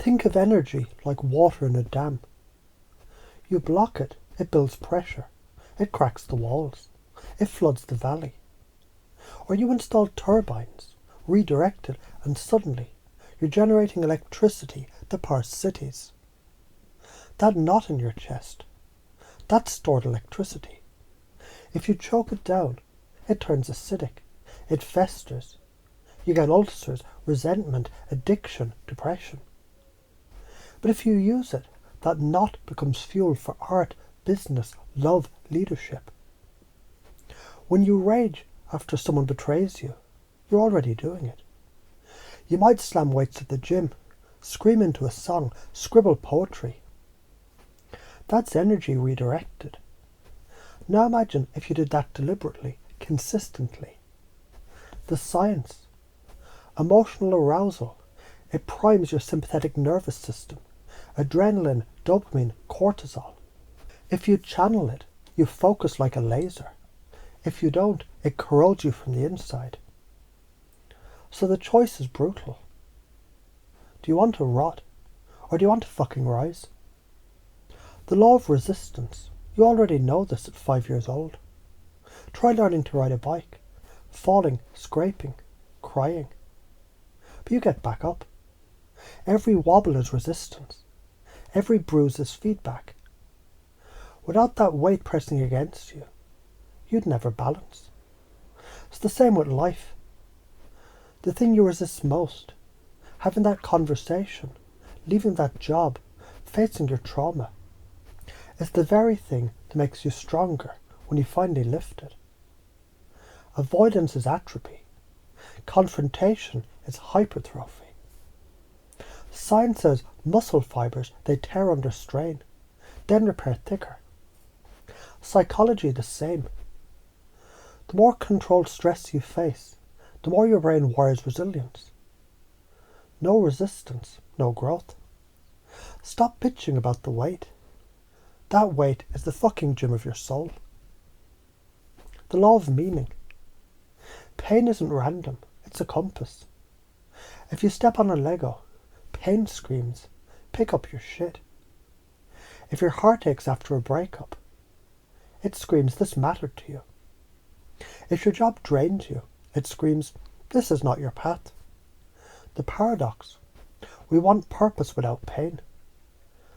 Think of energy like water in a dam. You block it, it builds pressure. It cracks the walls. It floods the valley. Or you install turbines, redirect it, and suddenly you're generating electricity that powers cities. That knot in your chest, that's stored electricity. If you choke it down, it turns acidic. It festers. You get ulcers, resentment, addiction, depression. But if you use it, that knot becomes fuel for art, business, love, leadership. When you rage after someone betrays you, you're already doing it. You might slam weights at the gym, scream into a song, scribble poetry. That's energy redirected. Now imagine if you did that deliberately, consistently. The science. Emotional arousal. It primes your sympathetic nervous system. Adrenaline, dopamine, cortisol. If you channel it, you focus like a laser. If you don't, it corrodes you from the inside. So the choice is brutal. Do you want to rot? Or do you want to fucking rise? The law of resistance. You already know this at 5 years old. Try learning to ride a bike. Falling, scraping, crying. But you get back up. Every wobble is resistance. Every bruise is feedback. Without that weight pressing against you, you'd never balance. It's the same with life. The thing you resist most, having that conversation, leaving that job, facing your trauma, is the very thing that makes you stronger when you finally lift it. Avoidance is atrophy. Confrontation is hypertrophy. Science says muscle fibers, they tear under strain, then repair thicker. Psychology the same. The more controlled stress you face, the more your brain wires resilience. No resistance, no growth. Stop bitching about the weight. That weight is the fucking gym of your soul. The law of meaning. Pain isn't random, it's a compass. If you step on a Lego, pain screams, pick up your shit. If your heart aches after a breakup, it screams, this mattered to you. If your job drains you, it screams, this is not your path. The paradox. We want purpose without pain.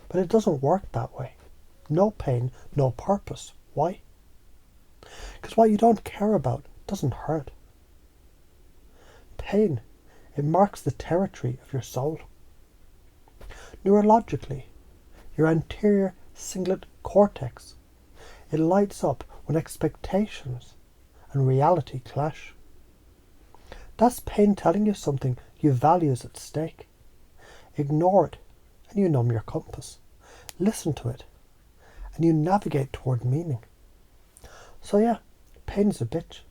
But it doesn't work that way. No pain, no purpose. Why? Because what you don't care about doesn't hurt. Pain, it marks the territory of your soul. Neurologically, your anterior cingulate cortex, it lights up when expectations and reality clash. That's pain telling you something you value is at stake. Ignore it and you numb your compass. Listen to it and you navigate toward meaning. So yeah, pain's a bitch,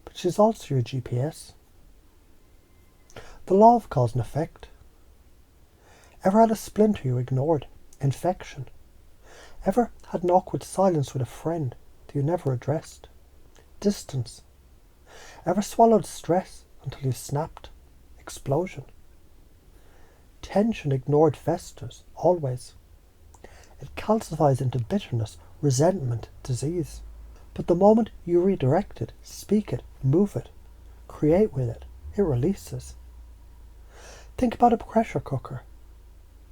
but she's also your GPS. The law of cause and effect. Ever had a splinter you ignored? Infection. Ever had an awkward silence with a friend that you never addressed? Distance. Ever swallowed stress until you snapped? Explosion. Tension ignored festers, always. It calcifies into bitterness, resentment, disease. But the moment you redirect it, speak it, move it, create with it, it releases. Think about a pressure cooker.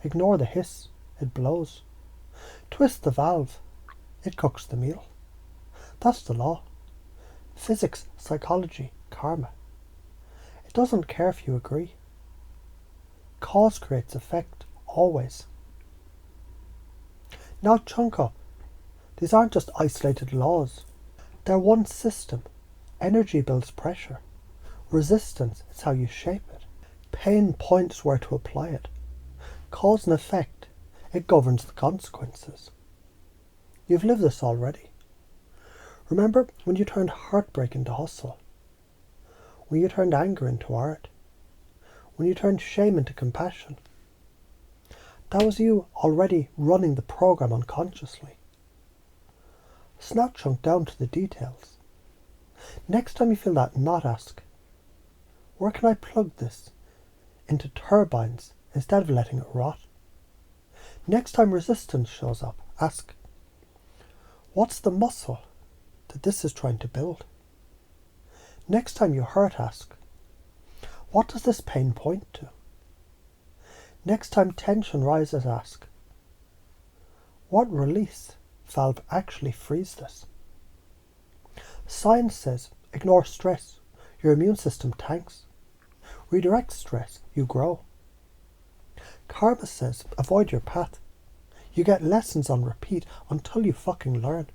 Ignore the hiss, it blows. Twist the valve, it cooks the meal. That's the law. Physics, psychology, karma. It doesn't care if you agree. Cause creates effect, always. Now chunk up. These aren't just isolated laws. They're one system. Energy builds pressure. Resistance is how you shape it. Pain points where to apply it. Cause and effect, it governs the consequences. You've lived this already. Remember when you turned heartbreak into hustle? When you turned anger into art? When you turned shame into compassion? That was you already running the program unconsciously. Snap chunk down to the details. Next time you feel that knot, ask, where can I plug this into turbines instead of letting it rot. Next time resistance shows up, ask, what's the muscle that this is trying to build? Next time you hurt, ask, what does this pain point to? Next time tension rises, ask, what release valve actually frees this? Science says, ignore stress, your immune system tanks. Redirect stress, you grow. Karma says, avoid your path. You get lessons on repeat until you fucking learn.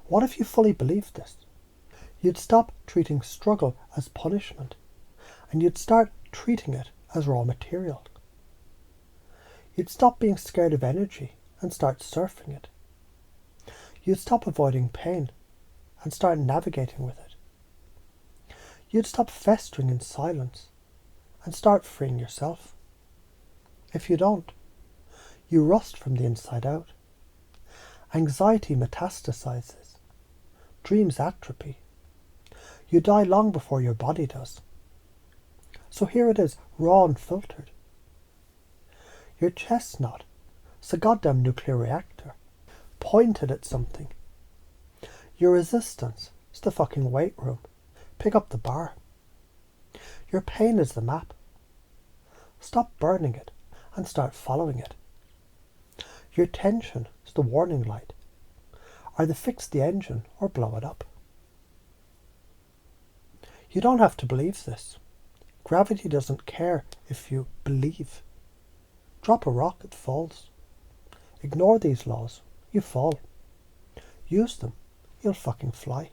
What if you fully believed this? You'd stop treating struggle as punishment, and you'd start treating it as raw material. You'd stop being scared of energy and start surfing it. You'd stop avoiding pain and start navigating with it. You'd stop festering in silence and start freeing yourself. If you don't, you rust from the inside out. Anxiety metastasizes. Dreams atrophy. You die long before your body does. So here it is, raw and filtered. Your chestnut is a goddamn nuclear reactor, pointed at something. Your resistance is the fucking weight room. Pick up the bar. Your pain is the map. Stop burning it and start following it. Your tension is the warning light. Either fix the engine or blow it up. You don't have to believe this. Gravity doesn't care if you believe. Drop a rock, it falls. Ignore these laws, you fall. Use them, you'll fucking fly.